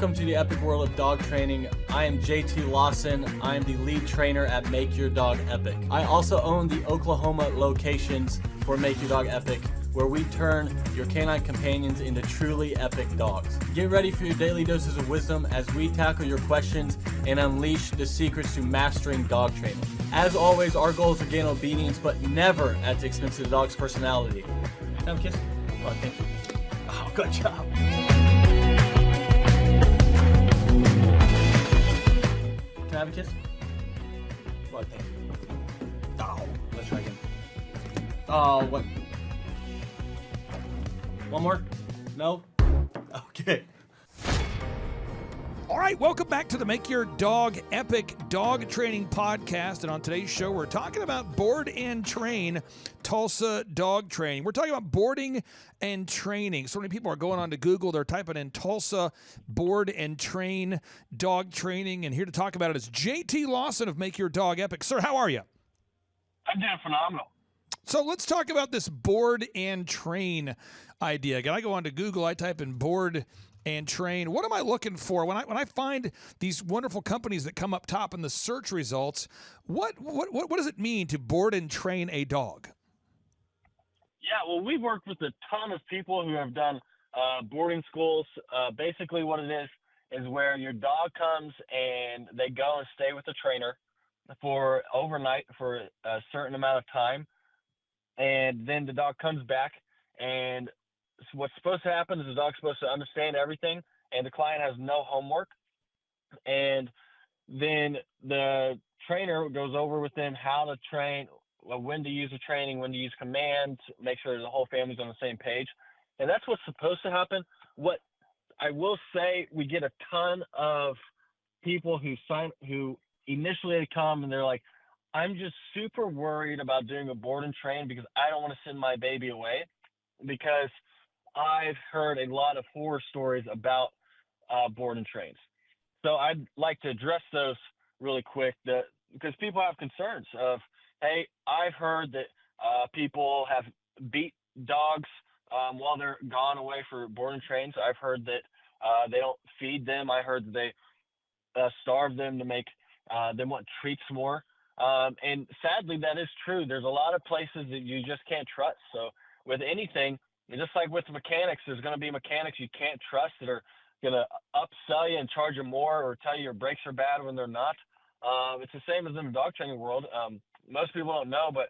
Welcome to the epic world of dog training. I am JT Lawson. I am the lead trainer at Make Your Dog Epic. I also own the Oklahoma locations for Make Your Dog Epic, where we turn your canine companions into truly epic dogs. Get ready for your daily doses of wisdom as we tackle your questions and unleash the secrets to mastering dog training. As always, our goal is to gain obedience, but never at the expense of the dog's personality. Can I have a kiss? Oh, thank you. Oh, good job. Can I have a kiss? Well, thank you. Oh, let's try again. Oh, what? One more? No? Okay. All right, welcome back to the Make Your Dog Epic Dog Training Podcast. And on today's show, we're talking about board and train Tulsa Dog Training. We're talking about boarding and training. So many people are going on to Google. They're typing in Tulsa board and train dog training. And here to talk about it is JT Lawson of Make Your Dog Epic. Sir, how are you? I'm doing phenomenal. So let's talk about this board and train idea. Again, I go on to Google, I type in board and train. What am I looking for when I find these wonderful companies that come up top in the search results? What does it mean to board and train a dog? Yeah, well, we've worked with a ton of people who have done boarding schools. Basically, what it is where your dog comes and they go and stay with the trainer for overnight for a certain amount of time, and then the dog comes back, and what's supposed to happen is the dog's supposed to understand everything, and the client has no homework. And then the trainer goes over with them how to train, when to use the training, when to use commands, make sure the whole family's on the same page. And that's what's supposed to happen. What I will say, we get a ton of people who initially come and they're like, I'm just super worried about doing a board and train because I don't want to send my baby away, because I've heard a lot of horror stories about board and trains. So I'd like to address those really quick, because people have concerns of, hey, I've heard that people have beat dogs while they're gone away for board and trains. I've heard that they don't feed them. I heard that they starve them to make them want treats more. And sadly, that is true. There's a lot of places that you just can't trust. So with anything, just like with mechanics, there's going to be mechanics you can't trust that are going to upsell you and charge you more, or tell you your brakes are bad when they're not. It's the same as in the dog training world. Most people don't know, but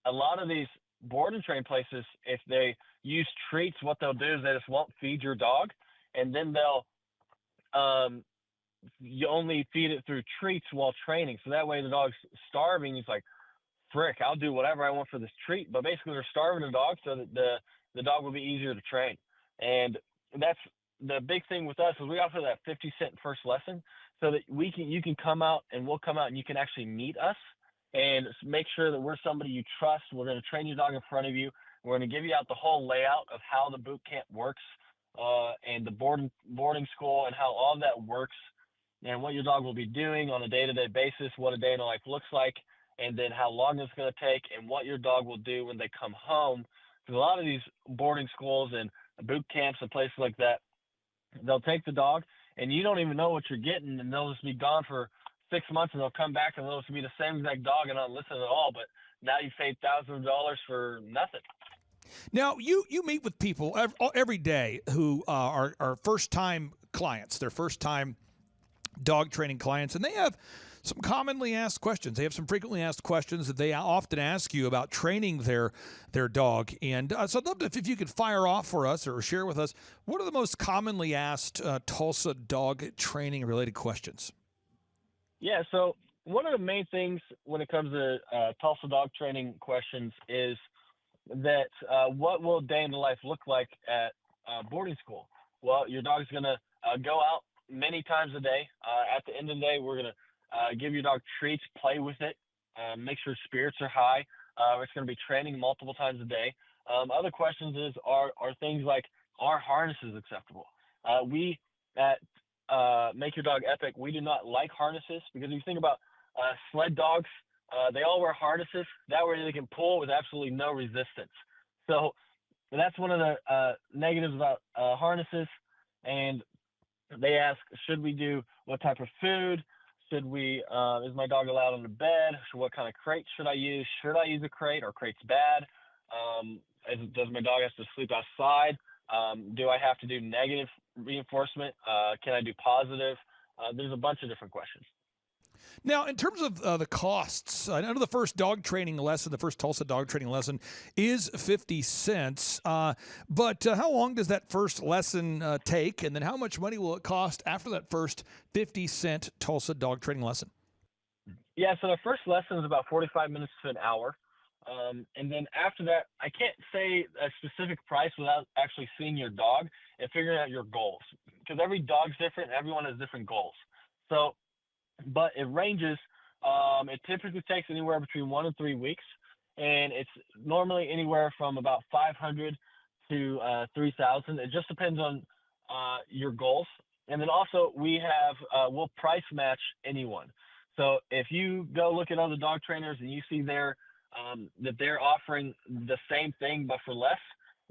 a lot of these board and train places, if they use treats, what they'll do is they just won't feed your dog, and then they'll you only feed it through treats while training. So that way the dog's starving. He's like, frick, I'll do whatever I want for this treat. But basically they're starving the dog so that the dog will be easier to train. And that's the big thing with us, is we offer that 50-cent first lesson, so that you can come out, and we'll come out and you can actually meet us and make sure that we're somebody you trust. We're going to train your dog in front of you. We're going to give you out the whole layout of how the boot camp works, and the boarding school, and how all that works, and what your dog will be doing on a day-to-day basis, what a day in the life looks like, and then how long it's going to take, and what your dog will do when they come home. Because a lot of these boarding schools and boot camps and places like that, they'll take the dog, and you don't even know what you're getting, and they'll just be gone for 6 months, and they'll come back, and they'll just be the same exact dog and not listen at all. But now you paid thousands of dollars for nothing. Now, you meet with people every day who are first-time clients. They're first-time dog training clients, and they have some commonly asked questions. They have some frequently asked questions that they often ask you about training their dog. And so I'd love to, if you could fire off for us or share with us, what are the most commonly asked Tulsa dog training related questions? Yeah, so one of the main things when it comes to Tulsa dog training questions is that what will a day in the life look like at boarding school? Well, your dog's going to go out many times a day. At the end of the day, we're going to give your dog treats, play with it, make sure spirits are high. It's going to be training multiple times a day. Other questions are things like, are harnesses acceptable? We at Make Your Dog Epic, we do not like harnesses, because if you think about sled dogs, they all wear harnesses. That way they can pull with absolutely no resistance. So that's one of the negatives about harnesses. And They ask, should we do what type of food? Should we, is my dog allowed on the bed? So what kind of crate should I use? Should I use a crate or crate's bad? Does my dog have to sleep outside? Do I have to do negative reinforcement? Can I do positive? There's a bunch of different questions. Now, in terms of the costs, I know the first dog training lesson, the first Tulsa dog training lesson, is 50 cents. But how long does that first lesson take? And then how much money will it cost after that first 50-cent Tulsa dog training lesson? Yeah, so the first lesson is about 45 minutes to an hour. And then after that, I can't say a specific price without actually seeing your dog and figuring out your goals. Because every dog's different, everyone has different goals. So, but it ranges. It typically takes anywhere between 1 and 3 weeks, and it's normally anywhere from about 500 to 3,000. It just depends on your goals. And then also we have we'll price match anyone. So if you go look at other dog trainers and you see that they're offering the same thing but for less,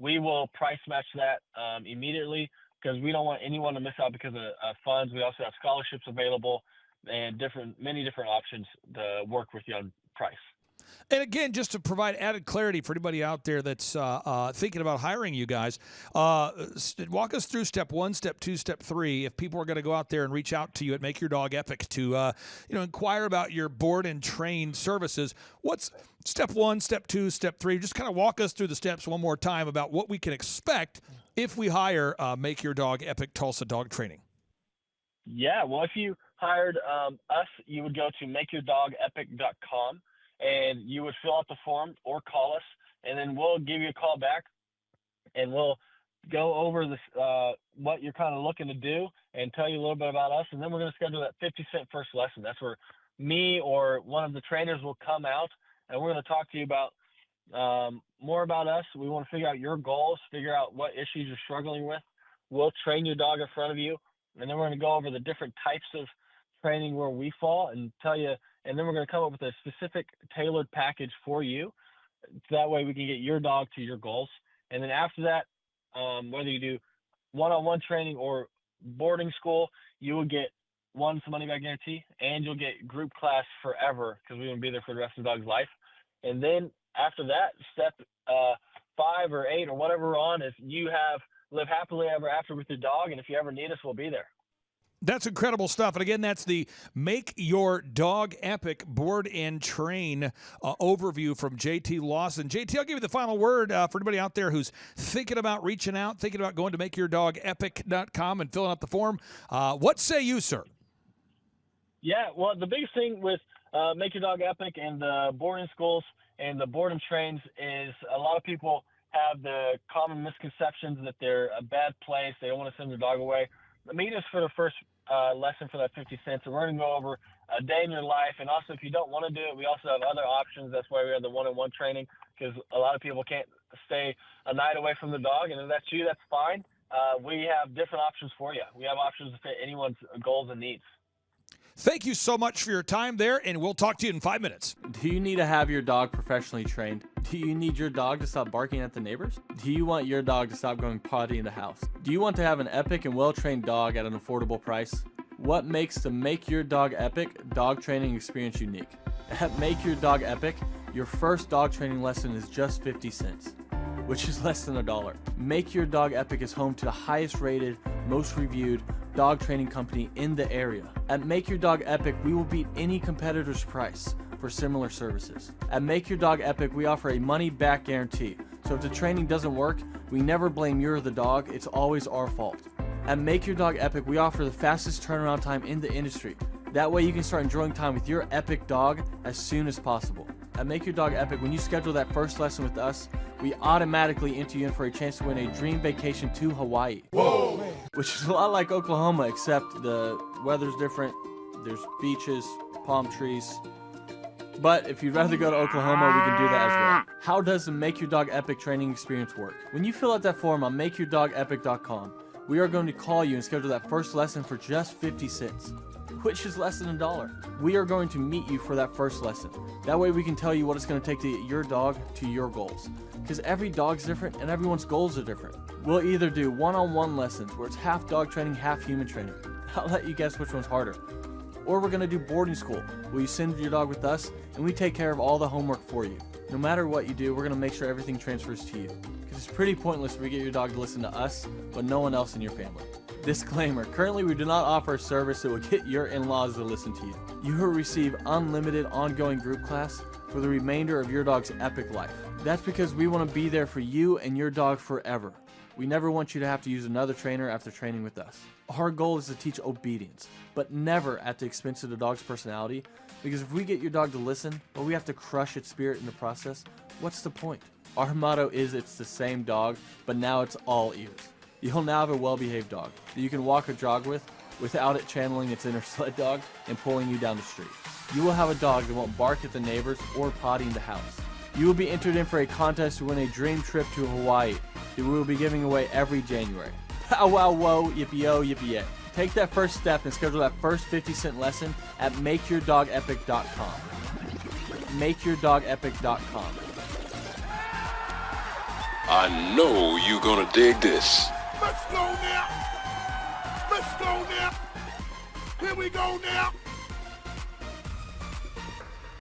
we will price match that immediately, because we don't want anyone to miss out because of funds. We also have scholarships available and many different options to work with you on price. And again, just to provide added clarity for anybody out there that's thinking about hiring you guys, walk us through step 1, step 2, step 3. If people are going to go out there and reach out to you at Make Your Dog Epic to inquire about your board and train services, what's step 1, step 2, step 3? Just kind of walk us through the steps one more time about what we can expect if we hire Make Your Dog Epic Tulsa Dog Training. Yeah, well, if you hired us, you would go to makeyourdogepic.com and you would fill out the form or call us, and then we'll give you a call back and we'll go over this, what you're kind of looking to do and tell you a little bit about us. And then we're going to schedule that 50-cent first lesson. That's where me or one of the trainers will come out and we're going to talk to you about more about us. We want to figure out your goals, figure out what issues you're struggling with. We'll train your dog in front of you, and then we're going to go over the different types of training where we fall and tell you, and then we're going to come up with a specific tailored package for you. So that way we can get your dog to your goals. And then after that, whether you do one-on-one training or boarding school, you will get some money back guarantee, and you'll get group class forever, because we won't be there for the rest of the dog's life. And then after that, step 5 or 8 or whatever we're on, is you live happily ever after with your dog, and if you ever need us, we'll be there. That's incredible stuff. And again, that's the Make Your Dog Epic Board and Train overview from JT Lawson. JT, I'll give you the final word for anybody out there who's thinking about reaching out, thinking about going to makeyourdogepic.com and filling out the form. What say you, sir? Yeah, well, the biggest thing with Make Your Dog Epic and the boarding schools and the board and trains is a lot of people have the common misconceptions that they're a bad place. They don't want to send their dog away. Meet us for the first lesson for that 50 cents. And we're going to go over a day in your life. And also, if you don't want to do it, we also have other options. That's why we have the one-on-one training, because a lot of people can't stay a night away from the dog. And if that's you, that's fine. We have different options for you. We have options to fit anyone's goals and needs. Thank you so much for your time there, and we'll talk to you in 5 minutes. Do you need to have your dog professionally trained? Do you need your dog to stop barking at the neighbors? Do you want your dog to stop going potty in the house? Do you want to have an epic and well-trained dog at an affordable price? What makes the Make Your Dog Epic dog training experience unique? At Make Your Dog Epic, your first dog training lesson is just 50 cents, which is less than $1. Make Your Dog Epic is home to the highest rated, most reviewed dog training company in the area. At Make Your Dog Epic, we will beat any competitor's price for similar services. At Make Your Dog Epic, we offer a money-back guarantee. So if the training doesn't work, we never blame you or the dog. It's always our fault. At Make Your Dog Epic, we offer the fastest turnaround time in the industry. That way you can start enjoying time with your epic dog as soon as possible. At Make Your Dog Epic, when you schedule that first lesson with us, we automatically enter you in for a chance to win a dream vacation to Hawaii. Whoa! Which is a lot like Oklahoma, except the weather's different. There's beaches, palm trees. But if you'd rather go to Oklahoma, we can do that as well. How does the Make Your Dog Epic training experience work? When you fill out that form on makeyourdogepic.com, we are going to call you and schedule that first lesson for just 50 cents. which is less than $1. We are going to meet you for that first lesson. That way we can tell you what it's going to take to get your dog to your goals. Because every dog's different and everyone's goals are different. We'll either do one-on-one lessons where it's half dog training, half human training. I'll let you guess which one's harder. Or we're going to do boarding school, where you send your dog with us and we take care of all the homework for you. No matter what you do, we're going to make sure everything transfers to you. Because it's pretty pointless if we get your dog to listen to us, but no one else in your family. Disclaimer, currently we do not offer a service that will get your in-laws to listen to you. You will receive unlimited ongoing group class for the remainder of your dog's epic life. That's because we want to be there for you and your dog forever. We never want you to have to use another trainer after training with us. Our goal is to teach obedience, but never at the expense of the dog's personality, because if we get your dog to listen, but we have to crush its spirit in the process, what's the point? Our motto is it's the same dog, but now it's all ears. You'll now have a well-behaved dog that you can walk or jog with without it channeling its inner sled dog and pulling you down the street. You will have a dog that won't bark at the neighbors or potty in the house. You will be entered in for a contest to win a dream trip to Hawaii that we will be giving away every January. Pow wow whoa, yippee-oh, yippee-yay. Take that first step and schedule that first 50-cent lesson at makeyourdogepic.com. Makeyourdogepic.com. I know you're gonna dig this. Let's go now. Let's go now. Here we go now.